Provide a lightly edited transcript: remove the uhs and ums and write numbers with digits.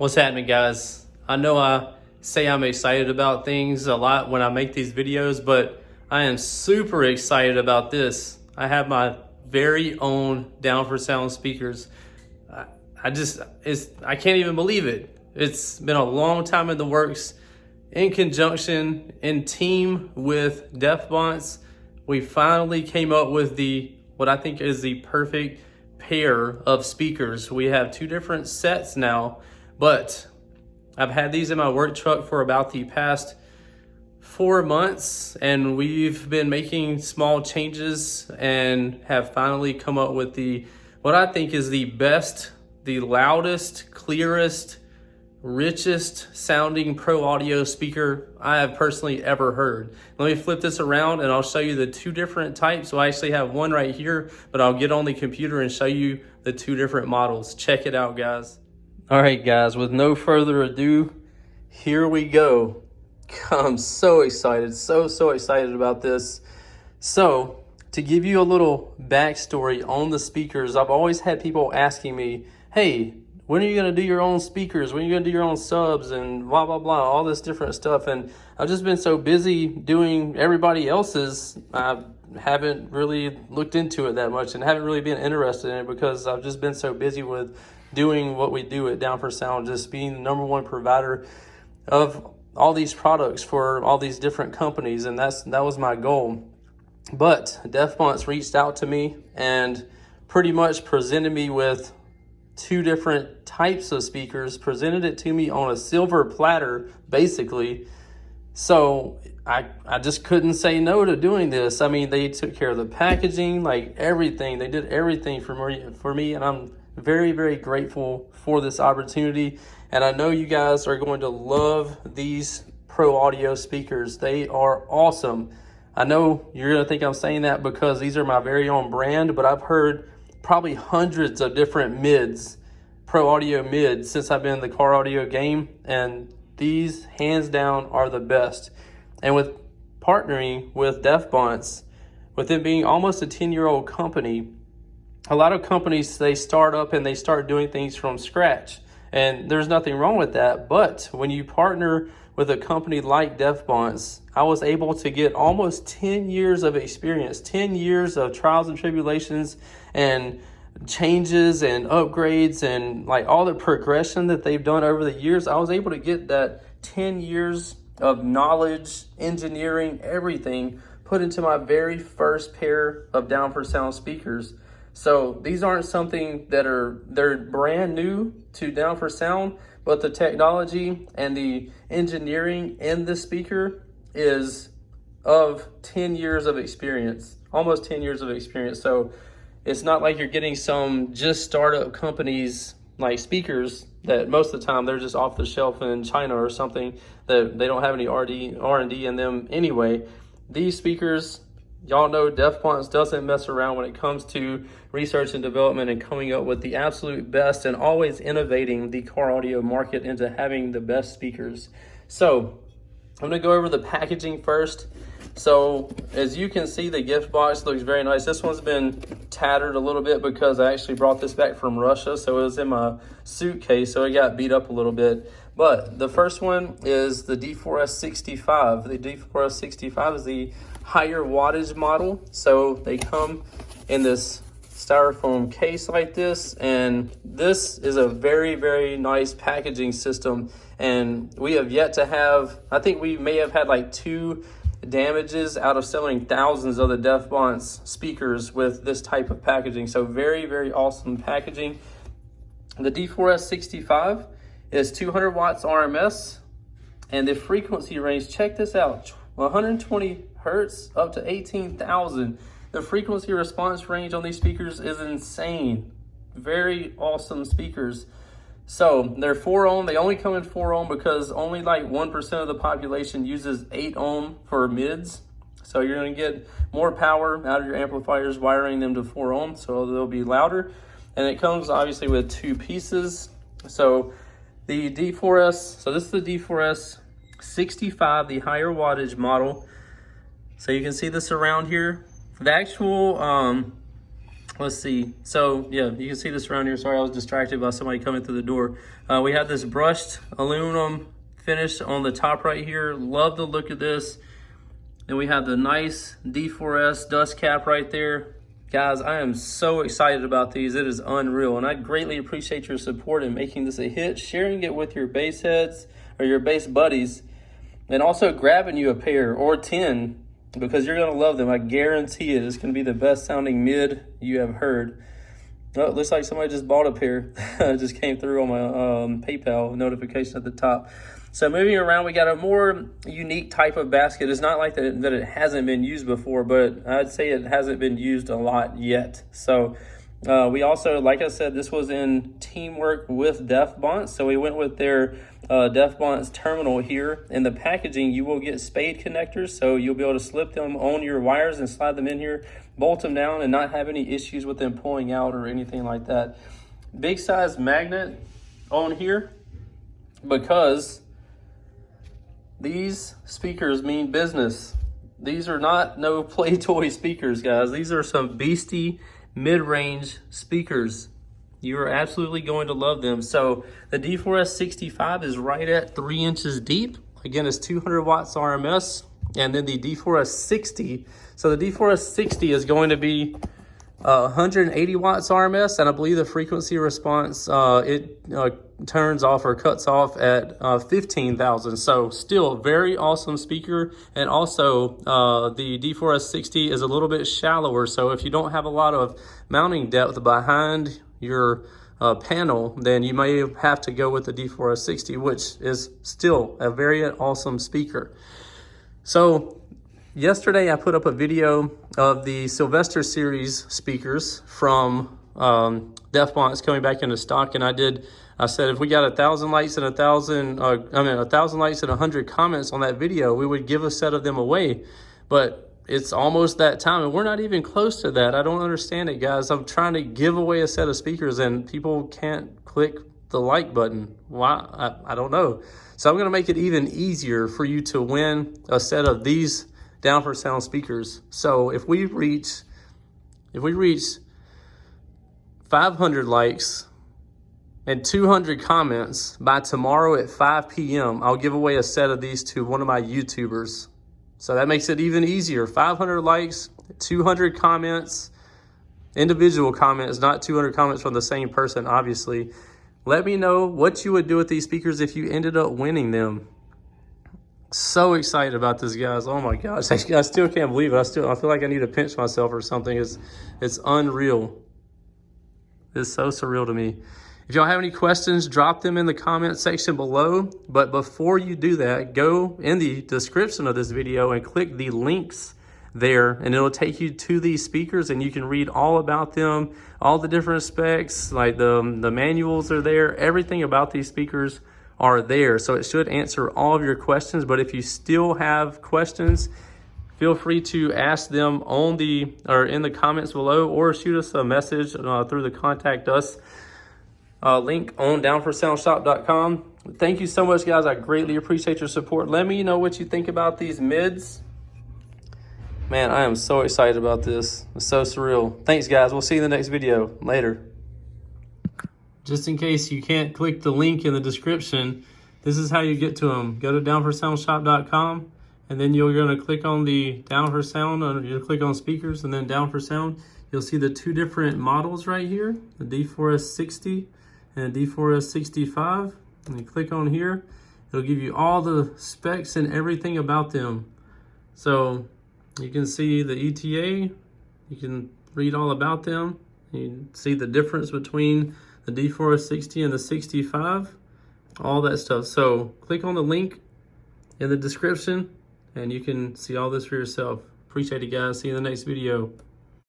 What's happening, guys? I know I say I'm excited about things a lot when I make these videos, but I am super excited about this. I have my very own Down4Sound speakers. I can't even believe it. It's been a long time in the works. In conjunction, in team with DEFBONS, we finally came up with what I think is the perfect pair of speakers. We have two different sets now, but I've had these in my work truck for about the past 4 months, and we've been making small changes and have finally come up with what I think is the best, the loudest, clearest, richest sounding pro audio speaker I have personally ever heard. Let me flip this around and I'll show you the two different types. So I actually have one right here, but I'll get on the computer and show you the two different models. Check it out, guys. All right, guys, with no further ado, here we go. I'm so excited, so excited about this. So to give you a little backstory on the speakers, I've always had people asking me, hey, when are you going to do your own speakers? When are you going to do your own subs and blah, blah, blah, all this different stuff. And I've just been so busy doing everybody else's, I haven't really looked into it that much and haven't really been interested in it because I've just been so busy with doing what we do at Down4Sound, just being the #1 provider of all these products for all these different companies. And that was my goal. But DEFBONS reached out to me and pretty much presented me with two different types of speakers, presented it to me on a silver platter, basically. So I just couldn't say no to doing this. I mean, they took care of the packaging, like everything. They did everything for me, and I'm very grateful for this opportunity. And I know you guys are going to love these pro audio speakers. They are awesome. I know you're gonna think I'm saying that because these are my very own brand, but I've heard probably hundreds of different mids, pro audio mids, since I've been in the car audio game, and these hands down are the best. And with partnering with DEFBONS, with it being almost a 10-year-old company, a lot of companies, they start up and they start doing things from scratch, and there's nothing wrong with that. But when you partner with a company like DEFBONS, I was able to get almost 10 years of experience, 10 years of trials and tribulations and changes and upgrades and like all the progression that they've done over the years. I was able to get that 10 years of knowledge, engineering, everything put into my very first pair of Down4Sound speakers. So these aren't something they're brand new to Down4Sound, but the technology and the engineering in the speaker is of 10 years of experience, almost 10 years of experience. So it's not like you're getting some just startup companies like speakers that most of the time they're just off the shelf in China or something, that they don't have any R&D in them anyway. These speakers, y'all know DEFBONS doesn't mess around when it comes to research and development and coming up with the absolute best and always innovating the car audio market into having the best speakers. So I'm gonna go over the packaging first. So as you can see, the gift box looks very nice. This one's been tattered a little bit because I actually brought this back from Russia, so it was in my suitcase, so it got beat up a little bit. But the first one is the D4S-65. The D4S-65 is the higher wattage model. So they come in this styrofoam case like this, and this is a very nice packaging system. And we have yet to have, I think we may have had like 2 damages out of selling thousands of the DEFBONS speakers with this type of packaging. So very awesome packaging. The D4S-65 is 200 watts RMS, and the frequency range, check this out, 120 hertz up to 18,000. The frequency response range on these speakers is insane. Very awesome speakers. So they're 4 ohm. They only come in 4 ohm because only like 1% of the population uses 8 ohm for mids. So you're going to get more power out of your amplifiers wiring them to 4 ohm, so they'll be louder. And it comes obviously with 2 pieces. So the D4S, so this is the D4S-65, the higher wattage model. So you can see this around here. The actual let's see. So yeah, you can see this around here. Sorry, I was distracted by somebody coming through the door. We have this brushed aluminum finish on the top right here. Love the look of this. And we have the nice D4S dust cap right there. Guys, I am so excited about these. It is unreal. And I greatly appreciate your support in making this a hit, sharing it with your bass heads or your bass buddies, and also grabbing you a pair or 10, because you're gonna love them. I guarantee it. It's gonna be the best sounding mid you have heard. Oh, it looks like somebody just bought a pair. It just came through on my PayPal notification at the top. So moving around, we got a more unique type of basket. It's not like that it hasn't been used before, but I'd say it hasn't been used a lot yet. So we also, like I said, this was in teamwork with DEFBONS. So we went with their DEFBONS terminal here. In the packaging, you will get spade connectors, so you'll be able to slip them on your wires and slide them in here, bolt them down, and not have any issues with them pulling out or anything like that. Big size magnet on here, because these speakers mean business. These are not no play toy speakers, guys. These are some beastie mid-range speakers. You are absolutely going to love them. So the D4S-65 is right at 3 inches deep. Again, it's 200 watts RMS. And then the D4S-60. So the D4S-60 is going to be 180 watts RMS, and I believe the frequency response turns off or cuts off at 15,000. So still very awesome speaker. And also the D4S-60 is a little bit shallower. So if you don't have a lot of mounting depth behind your panel, then you may have to go with the D4S-60, which is still a very awesome speaker. So yesterday I put up a video of the Sylvester series speakers from DEFBONS coming back into stock, and I said if we got 1,000 likes and 1,000 likes and 100 comments on that video, we would give a set of them away. But it's almost that time, and we're not even close to that. I don't understand it, guys. I'm trying to give away a set of speakers, and people can't click the like button. Why? I don't know. So I'm going to make it even easier for you to win a set of these Down4Sound speakers. So if we reach 500 likes and 200 comments by tomorrow at 5 p.m., I'll give away a set of these to one of my YouTubers. So that makes it even easier. 500 likes, 200 comments, individual comments, not 200 comments from the same person, obviously. Let me know what you would do with these speakers if you ended up winning them. So excited about this, guys. Oh my gosh, I still can't believe it. I feel like I need to pinch myself or something. It's unreal. It's so surreal to me. If y'all have any questions, drop them in the comment section below. But before you do that, go in the description of this video and click the links there, and it'll take you to these speakers, and you can read all about them, all the different specs, like the manuals are there. Everything about these speakers are there. So it should answer all of your questions. But if you still have questions, feel free to ask them in the comments below, or shoot us a message through the contact us link on down4soundshop.com. Thank you so much, guys. I greatly appreciate your support. Let me know what you think about these mids. Man, I am so excited about this. It's so surreal. Thanks, guys. We'll see you in the next video. Later. Just in case you can't click the link in the description, this is how you get to them. Go to down4soundshop.com, and then you're going to click on the Down4Sound, you'll click on speakers, and then Down4Sound. You'll see the two different models right here, the D4S-60 and D4S-65. And you click on here, it'll give you all the specs and everything about them. So you can see the ETA, you can read all about them. You can see the difference between the D4S-60 and the 65, all that stuff. So click on the link in the description, and you can see all this for yourself. Appreciate it, guys. See you in the next video.